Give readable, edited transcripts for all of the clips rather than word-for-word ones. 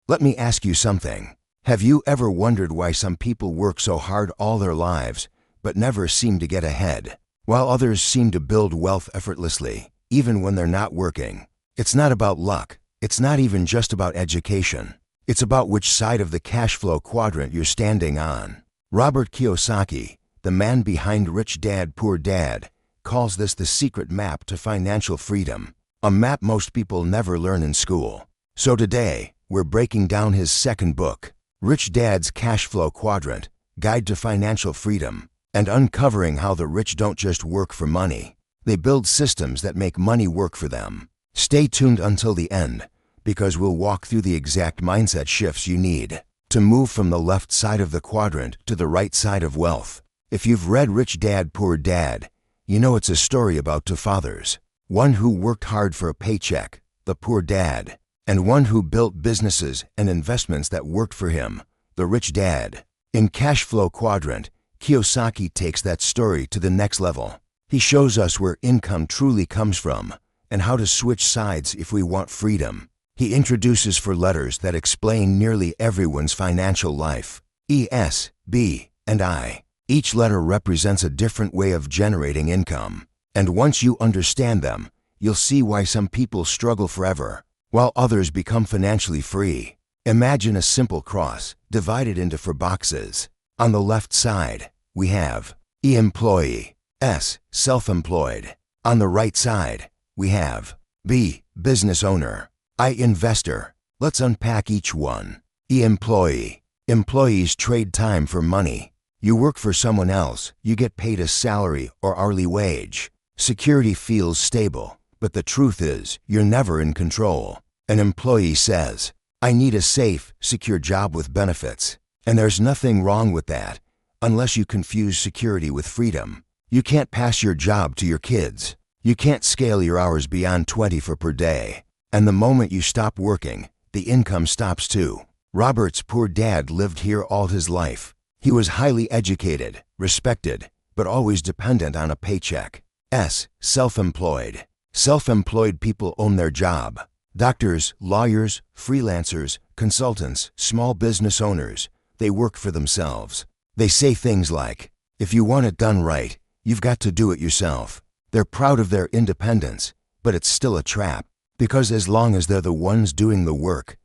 Let me ask you something. Have you ever wondered why some people work so hard all their lives, but never seem to get ahead, while others seem to build wealth effortlessly, even when they're not working? It's not about luck. It's not even just about education. It's about which side of the cash flow quadrant you're standing on. Robert Kiyosaki, the man behind Rich Dad, Poor Dad, calls this the secret map to financial freedom, a map most people never learn in school. So today, we're breaking down his second book, Rich Dad's Cashflow Quadrant, Guide to Financial Freedom, and uncovering how the rich don't just work for money. They build systems that make money work for them. Stay tuned until the end, because we'll walk through the exact mindset shifts you need to move from the left side of the quadrant to the right side of wealth. If you've read Rich Dad, Poor Dad, you know it's a story about two fathers. One who worked hard for a paycheck, the poor dad, and one who built businesses and investments that worked for him, the rich dad. In Cashflow Quadrant, Kiyosaki takes that story to the next level. He shows us where income truly comes from and how to switch sides if we want freedom. He introduces four letters that explain nearly everyone's financial life: E, S, B, and I. Each letter represents a different way of generating income. And once you understand them, you'll see why some people struggle forever, while others become financially free. Imagine a simple cross divided into four boxes. On the left side, we have E, employee, S, self-employed. On the right side, we have B, business owner, I, investor. Let's unpack each one. E, employee. Employees trade time for money. You work for someone else, you get paid a salary or hourly wage. Security feels stable, but the truth is, you're never in control. An employee says, I need a safe, secure job with benefits. And there's nothing wrong with that, unless you confuse security with freedom. You can't pass your job to your kids. You can't scale your hours beyond 24 per day. And the moment you stop working, the income stops too. Robert's poor dad lived here all his life. He was highly educated, respected, but always dependent on a paycheck. S, self-employed. Self-employed people own their job. Doctors, lawyers, freelancers, consultants, small business owners, they work for themselves. They say things like, if you want it done right, you've got to do it yourself. They're proud of their independence, but it's still a trap, because as long as they're the ones doing the work,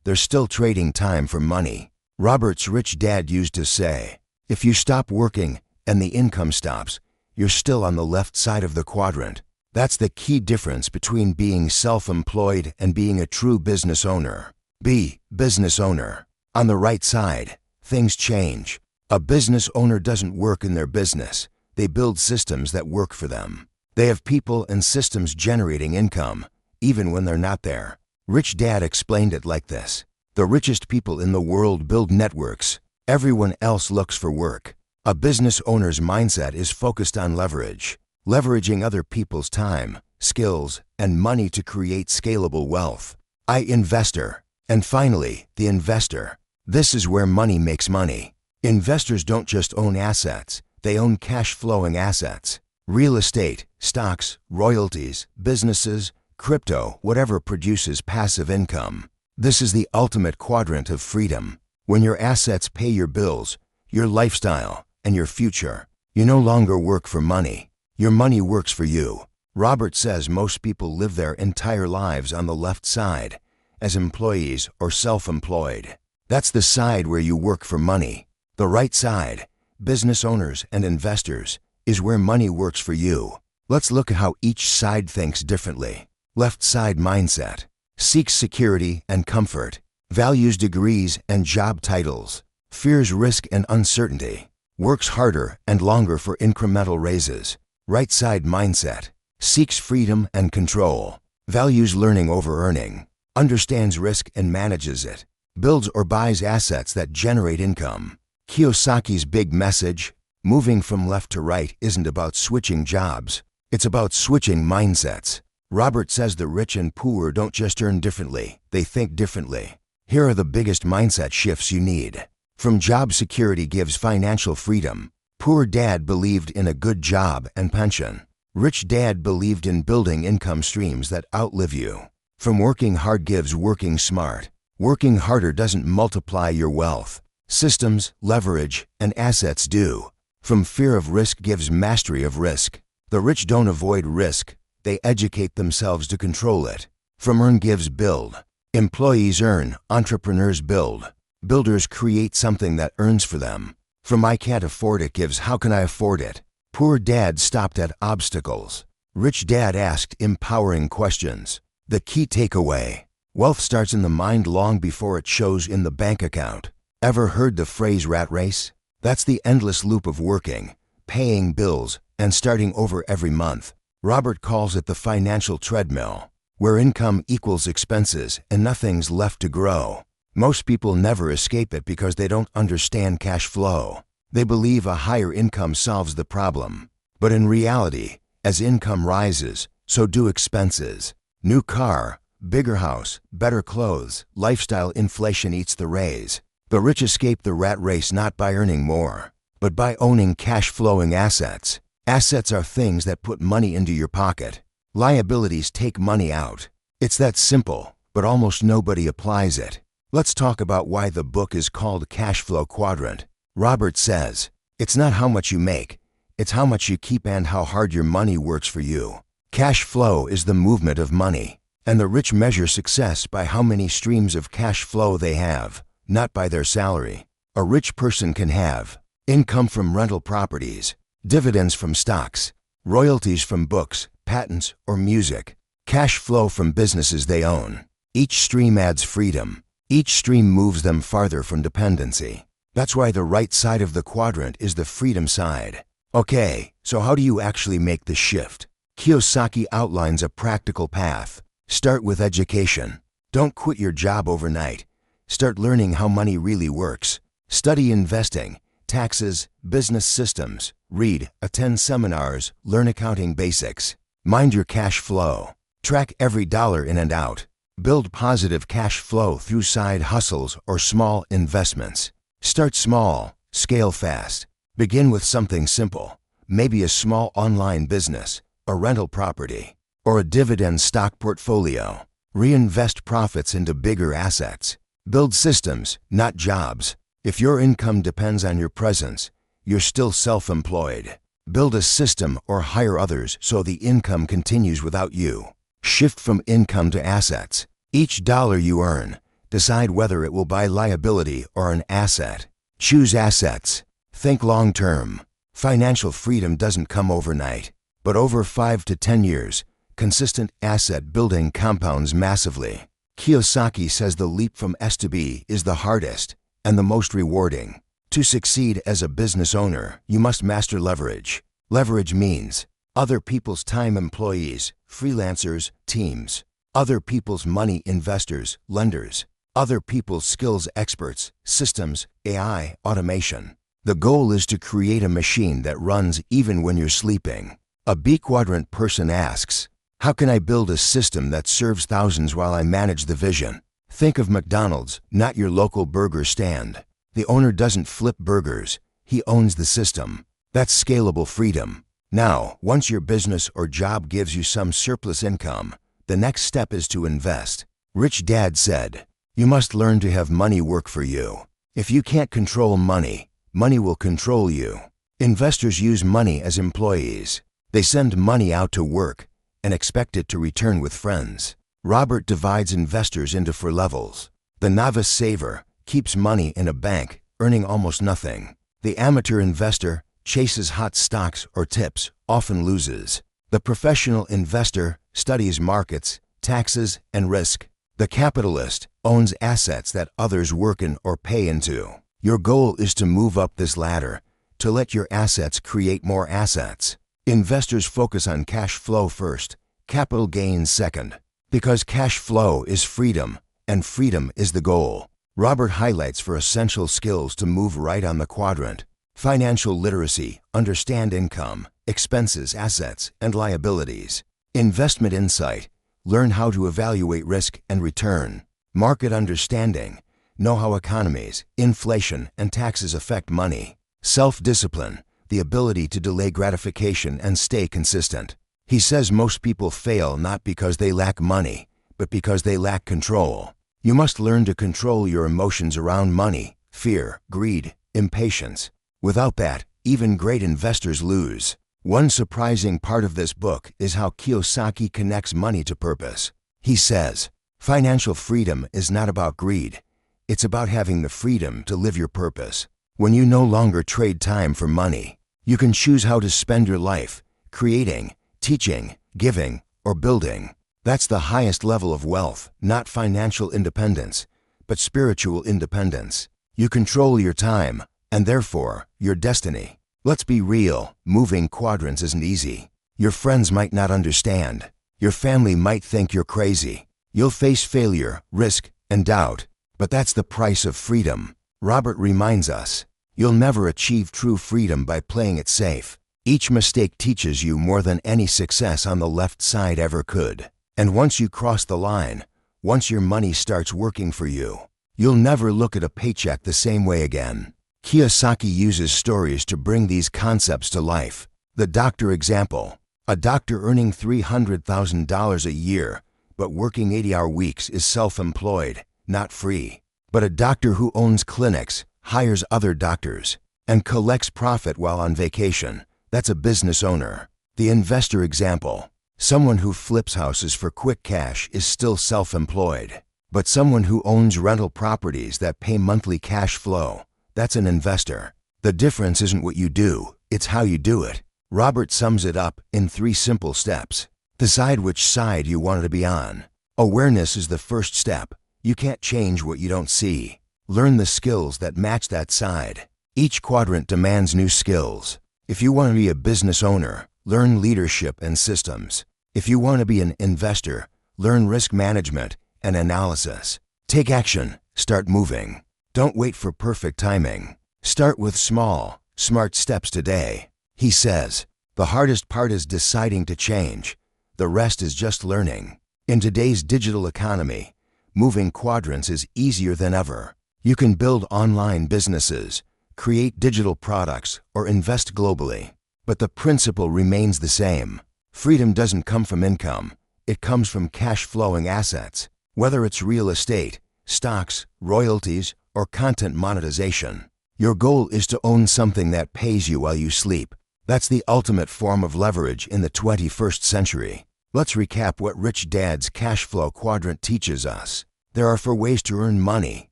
they're still trading time for money. Robert's rich dad used to say, if you stop working and the income stops, you're still on the left side of the quadrant. That's the key difference between being self-employed and being a true business owner. B, business owner. On the right side, things change. A business owner doesn't work in their business. They build systems that work for them. They have people and systems generating income, even when they're not there. Rich Dad explained it like this. The richest people in the world build networks. Everyone else looks for work. A business owner's mindset is focused on leverage, leveraging other people's time, skills, and money to create scalable wealth. I, investor. And finally, the investor. This is where money makes money. Investors don't just own assets, they own cash-flowing assets. Real estate, stocks, royalties, businesses, crypto, whatever produces passive income. This is the ultimate quadrant of freedom. When your assets pay your bills, your lifestyle, and your future, you no longer work for money. Your money works for you. Robert says most people live their entire lives on the left side, as employees or self-employed. That's the side where you work for money. The right side, business owners and investors, is where money works for you. Let's look at how each side thinks differently. Left side mindset. Seeks security and comfort. Values degrees and job titles. Fears risk and uncertainty. Works harder and longer for incremental raises. Right side mindset. Seeks freedom and control. Values learning over earning. Understands risk and manages it. Builds or buys assets that generate income. Kiyosaki's big message: moving from left to right isn't about switching jobs. It's about switching mindsets. Robert says the rich and poor don't just earn differently, they think differently. Here are the biggest mindset shifts you need. From job security gives financial freedom. Poor dad believed in a good job and pension. Rich dad believed in building income streams that outlive you. From working hard gives working smart. Working harder doesn't multiply your wealth. Systems, leverage, and assets do. From fear of risk gives mastery of risk. The rich don't avoid risk, they educate themselves to control it. From earn gives build. Employees earn, entrepreneurs build. Builders create something that earns for them. From I can't afford it gives how can I afford it? Poor dad stopped at obstacles. Rich dad asked empowering questions. The key takeaway: wealth starts in the mind long before it shows in the bank account. Ever heard the phrase rat race? That's the endless loop of working, paying bills, and starting over every month. Robert calls it the financial treadmill, where income equals expenses and nothing's left to grow. Most people never escape it because they don't understand cash flow. They believe a higher income solves the problem. But in reality, as income rises, so do expenses. New car, bigger house, better clothes, lifestyle inflation eats the raise. The rich escape the rat race not by earning more, but by owning cash-flowing assets. Assets are things that put money into your pocket. Liabilities take money out. It's that simple, but almost nobody applies it. Let's talk about why the book is called Cashflow Quadrant. Robert says, it's not how much you make, it's how much you keep and how hard your money works for you. Cash flow is the movement of money, and the rich measure success by how many streams of cash flow they have, not by their salary. A rich person can have income from rental properties, dividends from stocks, royalties from books, patents, or music, cash flow from businesses they own. Each stream adds freedom. Each stream moves them farther from dependency. That's why the right side of the quadrant is the freedom side. Okay, so how do you actually make the shift? Kiyosaki outlines a practical path. Start with education. Don't quit your job overnight. Start learning how money really works. Study investing, taxes, business systems. Read, attend seminars, learn accounting basics. Mind your cash flow. Track every dollar in and out. Build positive cash flow through side hustles or small investments. Start small, scale fast. Begin with something simple, maybe a small online business, a rental property, or a dividend stock portfolio. Reinvest profits into bigger assets. Build systems, not jobs. If your income depends on your presence, you're still self-employed. Build a system or hire others so the income continues without you. Shift from income to assets. Each dollar you earn, decide whether it will buy liability or an asset. Choose assets. Think long-term. Financial freedom doesn't come overnight, but over 5 to 10 years, consistent asset building compounds massively. Kiyosaki says the leap from S to B is the hardest and the most rewarding. To succeed as a business owner, you must master leverage. Leverage means other people's time, employees, freelancers, teams. Other people's money, investors, lenders. Other people's skills, experts, systems, AI, automation. The goal is to create a machine that runs even when you're sleeping. A B quadrant person asks, how can I build a system that serves thousands while I manage the vision? Think of McDonald's, not your local burger stand. The owner doesn't flip burgers, he owns the system. That's scalable freedom. Now, once your business or job gives you some surplus income, the next step is to invest. Rich Dad said, you must learn to have money work for you. If you can't control money, money will control you. Investors use money as employees. They send money out to work and expect it to return with friends. Robert divides investors into 4 levels. The novice saver keeps money in a bank, earning almost nothing. The amateur investor chases hot stocks or tips, often loses. The professional investor studies markets, taxes, and risk. The capitalist owns assets that others work in or pay into. Your goal is to move up this ladder, to let your assets create more assets. Investors focus on cash flow first, capital gains second, because cash flow is freedom, and freedom is the goal. Robert highlights 4 essential skills to move right on the quadrant. Financial literacy, understand income, expenses, assets, and liabilities. Investment insight, learn how to evaluate risk and return. Market understanding, know how economies, inflation, and taxes affect money. Self-discipline, the ability to delay gratification and stay consistent. He says most people fail not because they lack money, but because they lack control. You must learn to control your emotions around money, fear, greed, impatience. Without that, even great investors lose. One surprising part of this book is how Kiyosaki connects money to purpose. He says, financial freedom is not about greed. It's about having the freedom to live your purpose. When you no longer trade time for money, you can choose how to spend your life, creating, teaching, giving, or building. That's the highest level of wealth, not financial independence, but spiritual independence. You control your time, and therefore, your destiny. Let's be real, moving quadrants isn't easy. Your friends might not understand. Your family might think you're crazy. You'll face failure, risk, and doubt. But that's the price of freedom. Robert reminds us, you'll never achieve true freedom by playing it safe. Each mistake teaches you more than any success on the left side ever could. And once you cross the line, once your money starts working for you, you'll never look at a paycheck the same way again. Kiyosaki uses stories to bring these concepts to life. The doctor example. A doctor earning $300,000 a year, but working 80-hour weeks is self-employed, not free. But a doctor who owns clinics, hires other doctors, and collects profit while on vacation, that's a business owner. The investor example. Someone who flips houses for quick cash is still self-employed. But someone who owns rental properties that pay monthly cash flow, that's an investor. The difference isn't what you do, it's how you do it. Robert sums it up in 3 simple steps. Decide which side you want to be on. Awareness is the first step. You can't change what you don't see. Learn the skills that match that side. Each quadrant demands new skills. If you want to be a business owner, learn leadership and systems. If you want to be an investor, learn risk management and analysis. Take action. Start moving. Don't wait for perfect timing. Start with small, smart steps today. He says, the hardest part is deciding to change. The rest is just learning. In today's digital economy, moving quadrants is easier than ever. You can build online businesses, create digital products, or invest globally. But the principle remains the same. Freedom doesn't come from income. It comes from cash-flowing assets. Whether it's real estate, stocks, royalties, or content monetization, your goal is to own something that pays you while you sleep. That's the ultimate form of leverage in the 21st century. Let's recap what Rich Dad's Cashflow Quadrant teaches us. There are 4 ways to earn money: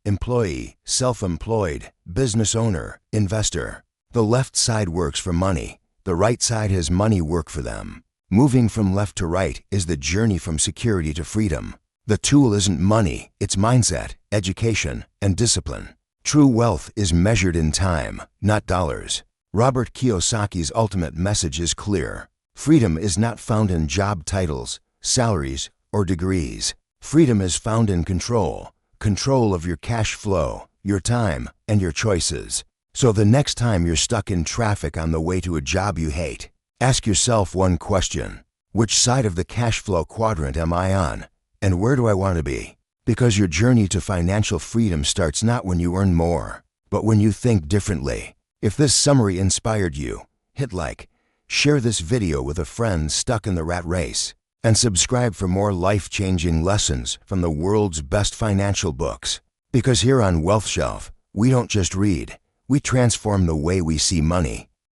employee, self-employed, business owner, investor. The left side works for money. The right side has money work for them. Moving from left to right is the journey from security to freedom. The tool isn't money, it's mindset, education, and discipline. True wealth is measured in time, not dollars. Robert Kiyosaki's ultimate message is clear. Freedom is not found in job titles, salaries, or degrees. Freedom is found in control. Control of your cash flow, your time, and your choices. So the next time you're stuck in traffic on the way to a job you hate, ask yourself one question. Which side of the cash flow quadrant am I on? And where do I want to be? Because your journey to financial freedom starts not when you earn more, but when you think differently. If this summary inspired you, hit like, share this video with a friend stuck in the rat race, and subscribe for more life-changing lessons from the world's best financial books. Because here on WealthShelf, we don't just read, we transform the way we see money.